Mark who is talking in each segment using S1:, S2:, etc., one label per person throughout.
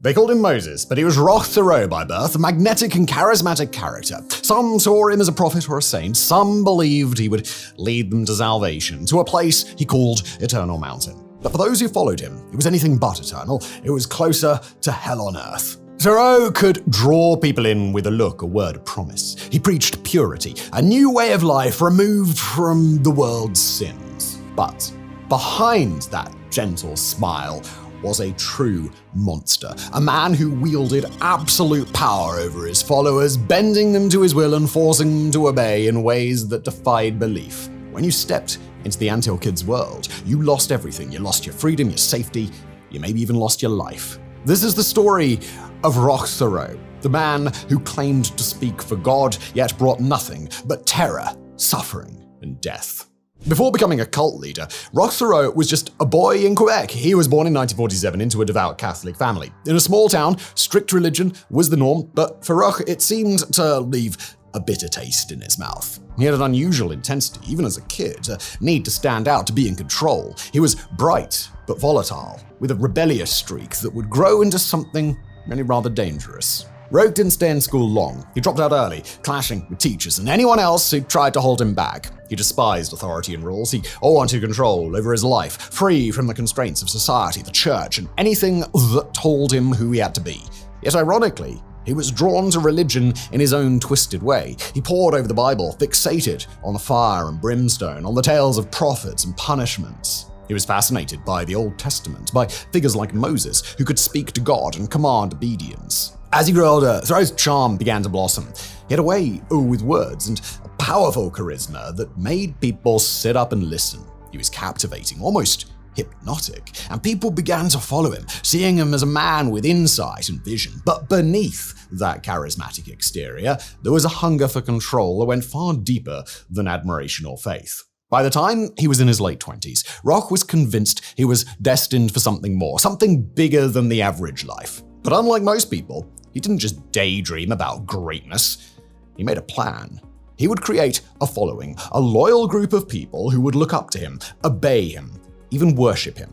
S1: They called him Moses, but he was Roch Thériault by birth, a magnetic and charismatic character. Some saw him as a prophet or a saint, some believed he would lead them to salvation, to a place he called Eternal Mountain. But for those who followed him, it was anything but eternal. It was closer to hell on earth. Thériault could draw people in with a look, a word, a promise. He preached purity, a new way of life removed from the world's sins. But behind that gentle smile was a true monster, a man who wielded absolute power over his followers, bending them to his will and forcing them to obey in ways that defied belief. When you stepped into the Antioch Kids' world, you lost everything. You lost your freedom, your safety, you maybe even lost your life. This is the story of Roch Thériault, the man who claimed to speak for God, yet brought nothing but terror, suffering, and death. Before becoming a cult leader, Roch Thériault was just a boy in Quebec. He was born in 1947 into a devout Catholic family. In a small town, strict religion was the norm, but for Roch, it seemed to leave a bitter taste in his mouth. He had an unusual intensity, even as a kid, a need to stand out, to be in control. He was bright, but volatile, with a rebellious streak that would grow into something really rather dangerous. Roch didn't stay in school long. He dropped out early, clashing with teachers and anyone else who tried to hold him back. He despised authority and rules. He wanted control over his life, free from the constraints of society, the church, and anything that told him who he had to be. Yet ironically, he was drawn to religion in his own twisted way. He pored over the Bible, fixated on the fire and brimstone, on the tales of prophets and punishments. He was fascinated by the Old Testament, by figures like Moses, who could speak to God and command obedience. As he grew older, Thériault's charm began to blossom. He had a way with words and a powerful charisma that made people sit up and listen. He was captivating, almost hypnotic, and people began to follow him, seeing him as a man with insight and vision. But beneath that charismatic exterior, there was a hunger for control that went far deeper than admiration or faith. By the time he was in his late 20s, Roch was convinced he was destined for something more, something bigger than the average life. But unlike most people, he didn't just daydream about greatness. He made a plan. He would create a following, a loyal group of people who would look up to him, obey him, even worship him.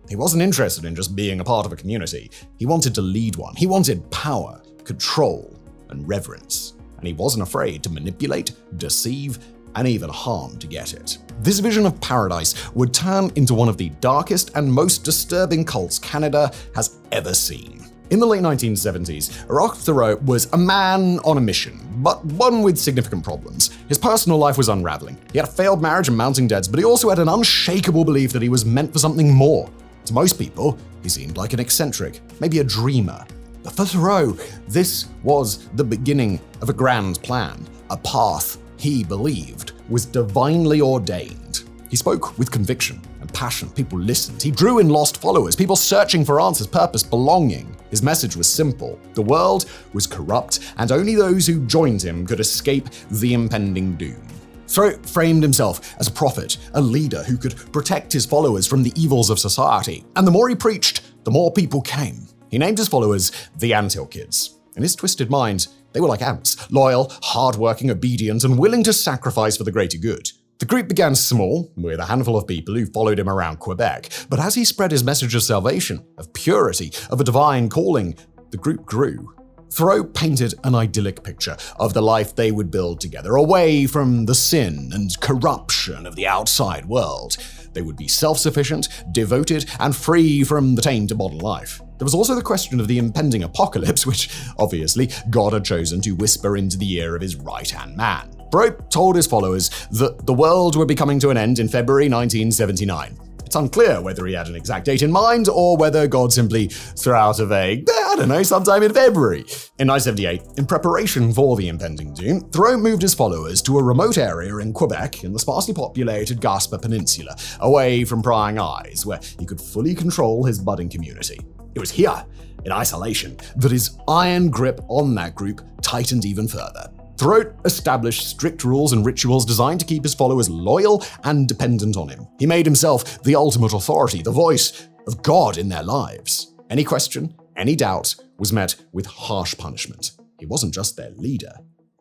S1: He wasn't interested in just being a part of a community. He wanted to lead one. He wanted power, control, and reverence. And he wasn't afraid to manipulate, deceive, and even harm to get it. This vision of paradise would turn into one of the darkest and most disturbing cults Canada has ever seen. In the late 1970s, Roch Thériault was a man on a mission, but one with significant problems. His personal life was unraveling. He had a failed marriage and mounting debts, but he also had an unshakable belief that he was meant for something more. To most people, he seemed like an eccentric, maybe a dreamer. But for Thériault, this was the beginning of a grand plan, a path he believed was divinely ordained. He spoke with conviction and passion. People listened. He drew in lost followers, people searching for answers, purpose, belonging. His message was simple. The world was corrupt, and only those who joined him could escape the impending doom. Thériault framed himself as a prophet, a leader who could protect his followers from the evils of society. And the more he preached, the more people came. He named his followers the Antioch Kids. In his twisted mind, they were like ants, loyal, hardworking, obedient, and willing to sacrifice for the greater good. The group began small, with a handful of people who followed him around Quebec, but as he spread his message of salvation, of purity, of a divine calling, the group grew. Thériault painted an idyllic picture of the life they would build together, away from the sin and corruption of the outside world. They would be self-sufficient, devoted, and free from the taint of modern life. There was also the question of the impending apocalypse, which obviously God had chosen to whisper into the ear of his right-hand man. Thériault told his followers that the world would be coming to an end in February 1979. It's unclear whether he had an exact date in mind or whether God simply threw out a vague, sometime in February. In 1978, in preparation for the impending doom, Thériault moved his followers to a remote area in Quebec in the sparsely populated Gaspé Peninsula, away from prying eyes, where he could fully control his budding community. It was here, in isolation, that his iron grip on that group tightened even further. Thériault established strict rules and rituals designed to keep his followers loyal and dependent on him. He made himself the ultimate authority, the voice of God in their lives. Any question, any doubt was met with harsh punishment. He wasn't just their leader,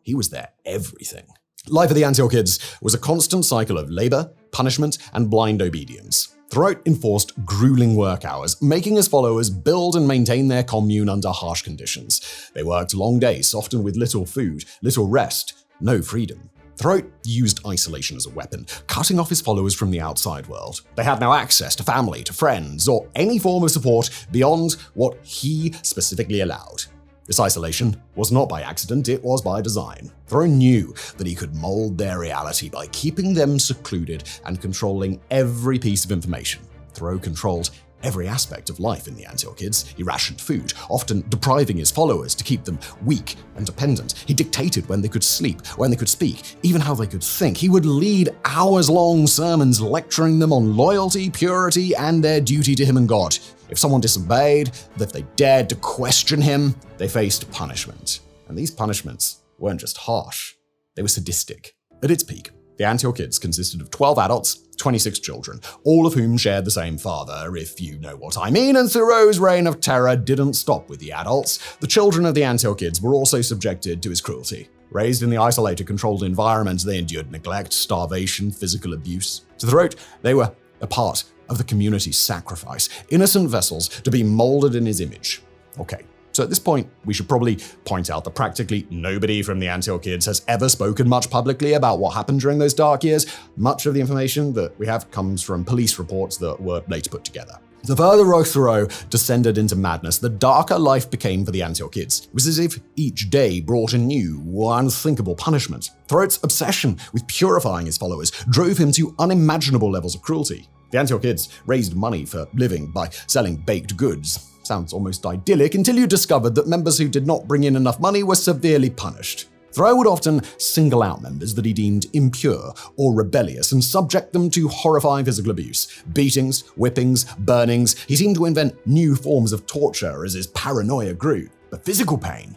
S1: he was their everything. Life of the Antioch Kids was a constant cycle of labor, punishment, and blind obedience. Thériault enforced grueling work hours, making his followers build and maintain their commune under harsh conditions. They worked long days, often with little food, little rest, no freedom. Thériault used isolation as a weapon, cutting off his followers from the outside world. They had no access to family, to friends, or any form of support beyond what he specifically allowed. This isolation was not by accident, it was by design. Thériault knew that he could mold their reality by keeping them secluded and controlling every piece of information. Thériault controlled every aspect of life in the Antioch Kids. He rationed food, often depriving his followers to keep them weak and dependent. He dictated when they could sleep, when they could speak, even how they could think. He would lead hours-long sermons lecturing them on loyalty, purity, and their duty to him and God. If someone disobeyed, if they dared to question him, they faced punishment. And these punishments weren't just harsh, they were sadistic. At its peak, the Antioch Kids consisted of 12 adults, 26 children, all of whom shared the same father, if you know what I mean, and Thériault's reign of terror didn't stop with the adults. The children of the Antioch Kids were also subjected to his cruelty. Raised in the isolated, controlled environment, they endured neglect, starvation, physical abuse. To Thériault, they were a part of the community's sacrifice, innocent vessels to be molded in his image. Okay. So at this point, we should probably point out that practically nobody from the Antioch Kids has ever spoken much publicly about what happened during those dark years. Much of the information that we have comes from police reports that were later put together. The further Roch Thériault descended into madness, the darker life became for the Antioch Kids. It was as if each day brought a new, unthinkable punishment. Thériault's obsession with purifying his followers drove him to unimaginable levels of cruelty. The Antioch Kids raised money for living by selling baked goods. Sounds almost idyllic until you discovered that members who did not bring in enough money were severely punished. Thériault would often single out members that he deemed impure or rebellious and subject them to horrifying physical abuse. Beatings, whippings, burnings. He seemed to invent new forms of torture as his paranoia grew. But physical pain,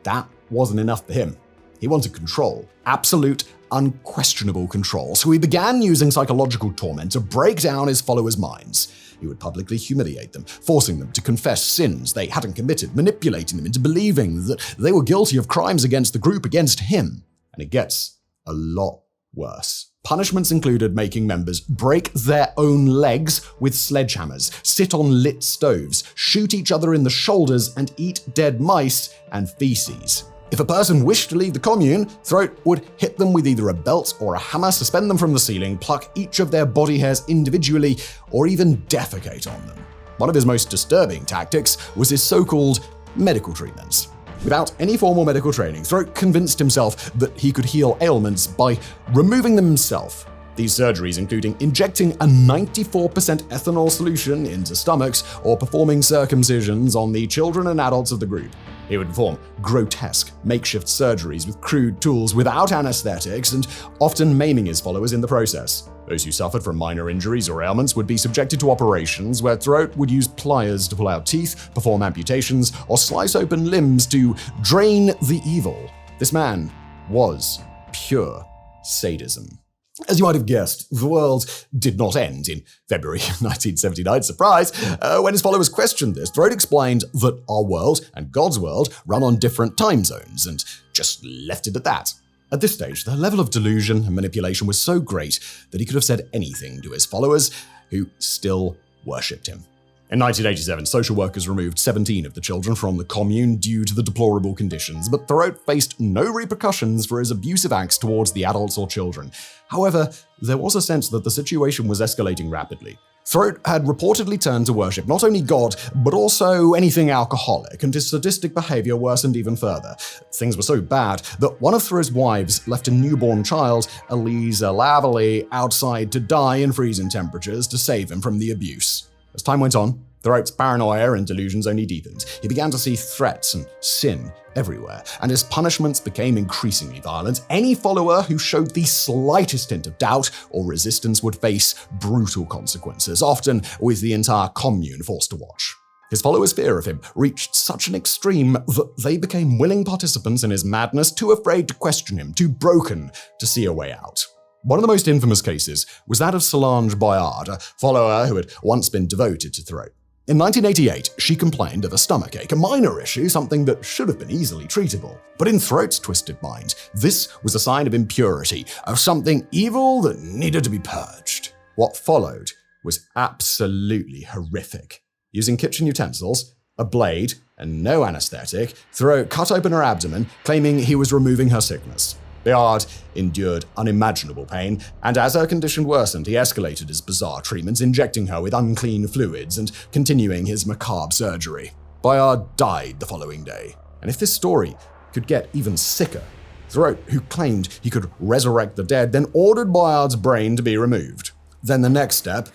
S1: that wasn't enough for him. He wanted control. Absolute, unquestionable control. So he began using psychological torment to break down his followers' minds. He would publicly humiliate them, forcing them to confess sins they hadn't committed, manipulating them into believing that they were guilty of crimes against the group, against him. And it gets a lot worse. Punishments included making members break their own legs with sledgehammers, sit on lit stoves, shoot each other in the shoulders, and eat dead mice and feces. If a person wished to leave the commune, Thériault would hit them with either a belt or a hammer, suspend them from the ceiling, pluck each of their body hairs individually, or even defecate on them. One of his most disturbing tactics was his so-called medical treatments. Without any formal medical training, Thériault convinced himself that he could heal ailments by removing them himself. These surgeries including injecting a 94% ethanol solution into stomachs or performing circumcisions on the children and adults of the group. He would perform grotesque, makeshift surgeries with crude tools without anesthetics and often maiming his followers in the process. Those who suffered from minor injuries or ailments would be subjected to operations where Thériault would use pliers to pull out teeth, perform amputations, or slice open limbs to drain the evil. This man was pure sadism. As you might have guessed, the world did not end in February 1979, surprise. When his followers questioned this, Thériault explained that our world and God's world run on different time zones and just left it at that. At this stage, the level of delusion and manipulation was so great that he could have said anything to his followers, who still worshipped him. In 1987, social workers removed 17 of the children from the commune due to the deplorable conditions, but Thériault faced no repercussions for his abusive acts towards the adults or children. However, there was a sense that the situation was escalating rapidly. Thériault had reportedly turned to worship not only God, but also anything alcoholic, and his sadistic behavior worsened even further. Things were so bad that one of Thériault's wives left a newborn child, Elisa Lavalley, outside to die in freezing temperatures to save him from the abuse. As time went on, Thériault's paranoia and delusions only deepened. He began to see threats and sin everywhere, and his punishments became increasingly violent. Any follower who showed the slightest hint of doubt or resistance would face brutal consequences, often with the entire commune forced to watch. His followers' fear of him reached such an extreme that they became willing participants in his madness, too afraid to question him, too broken to see a way out. One of the most infamous cases was that of Solange Boyard, a follower who had once been devoted to Thériault. In 1988, she complained of a stomachache, a minor issue, something that should have been easily treatable. But in Thériault's twisted mind, this was a sign of impurity, of something evil that needed to be purged. What followed was absolutely horrific. Using kitchen utensils, a blade, and no anesthetic, Thériault cut open her abdomen, claiming he was removing her sickness. Bayard endured unimaginable pain, and as her condition worsened, he escalated his bizarre treatments, injecting her with unclean fluids and continuing his macabre surgery. Bayard died the following day. And if this story could get even sicker, Thériault, who claimed he could resurrect the dead, then ordered Bayard's brain to be removed. Then the next step,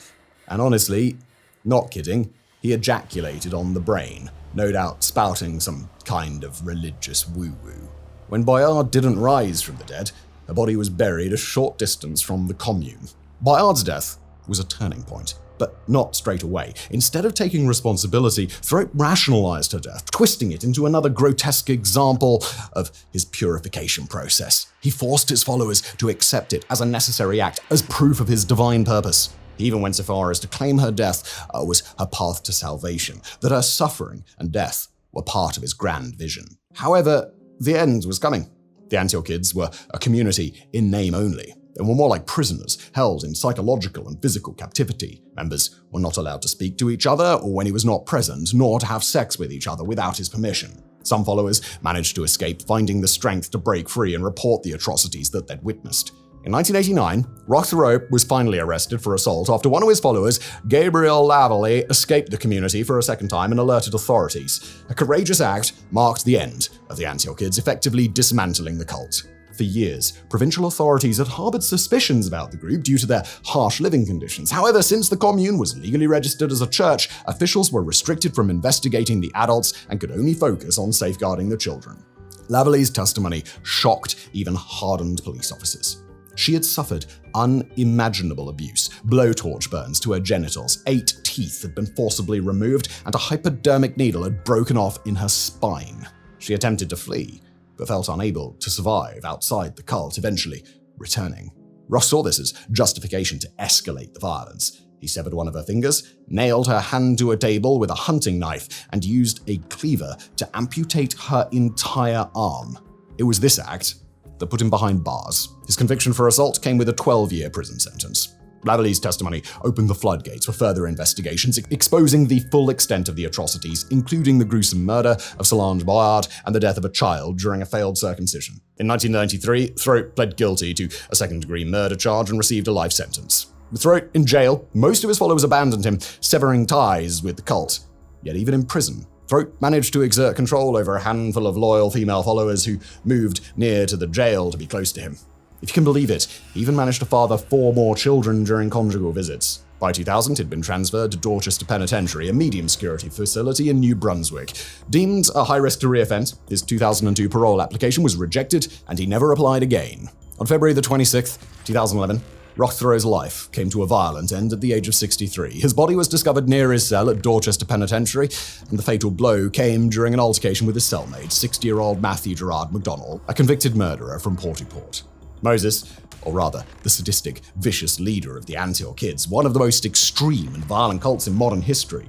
S1: and honestly, not kidding, he ejaculated on the brain, no doubt spouting some kind of religious woo-woo. When Bayard didn't rise from the dead, her body was buried a short distance from the commune. Bayard's death was a turning point, but not straight away. Instead of taking responsibility, Thériault rationalized her death, twisting it into another grotesque example of his purification process. He forced his followers to accept it as a necessary act, as proof of his divine purpose. He even went so far as to claim her death was her path to salvation, that her suffering and death were part of his grand vision. However, the end was coming. The Antioch kids were a community in name only, and were more like prisoners, held in psychological and physical captivity. Members were not allowed to speak to each other or when he was not present, nor to have sex with each other without his permission. Some followers managed to escape, finding the strength to break free and report the atrocities that they'd witnessed. In 1989, Roch Thériault was finally arrested for assault after one of his followers, Gabriel Lavallee, escaped the community for a second time and alerted authorities. A courageous act marked the end of the Antioch kids, effectively dismantling the cult. For years, provincial authorities had harbored suspicions about the group due to their harsh living conditions. However, since the commune was legally registered as a church, officials were restricted from investigating the adults and could only focus on safeguarding the children. Lavallee's testimony shocked even hardened police officers. She had suffered unimaginable abuse, blowtorch burns to her genitals, 8 teeth had been forcibly removed, and a hypodermic needle had broken off in her spine. She attempted to flee, but felt unable to survive outside the cult, eventually returning. Roch saw this as justification to escalate the violence. He severed one of her fingers, nailed her hand to a table with a hunting knife, and used a cleaver to amputate her entire arm. It was this act that put him behind bars. His conviction for assault came with a 12-year prison sentence. Lavallee's testimony opened the floodgates for further investigations, exposing the full extent of the atrocities, including the gruesome murder of Solange Bayard and the death of a child during a failed circumcision. In 1993, Thériault pled guilty to a second-degree murder charge and received a life sentence. With Thériault in jail, most of his followers abandoned him, severing ties with the cult. Yet even in prison, Thériault managed to exert control over a handful of loyal female followers who moved near to the jail to be close to him. If you can believe it, he even managed to father 4 more children during conjugal visits. By 2000, he'd been transferred to Dorchester Penitentiary, a medium-security facility in New Brunswick. Deemed a high risk to reoffend, his 2002 parole application was rejected, and he never applied again. On February the 26th, 2011, Roch Thériault's life came to a violent end at the age of 63. His body was discovered near his cell at Dorchester Penitentiary, and the fatal blow came during an altercation with his cellmate, 60-year-old Matthew Gerard MacDonald, a convicted murderer from Portuport. Moses, or rather, the sadistic, vicious leader of the Antioch kids, one of the most extreme and violent cults in modern history,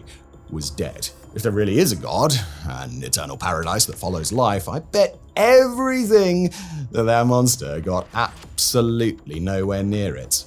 S1: was dead. If there really is a God, an eternal paradise that follows life, I bet everything that monster got absolutely nowhere near it.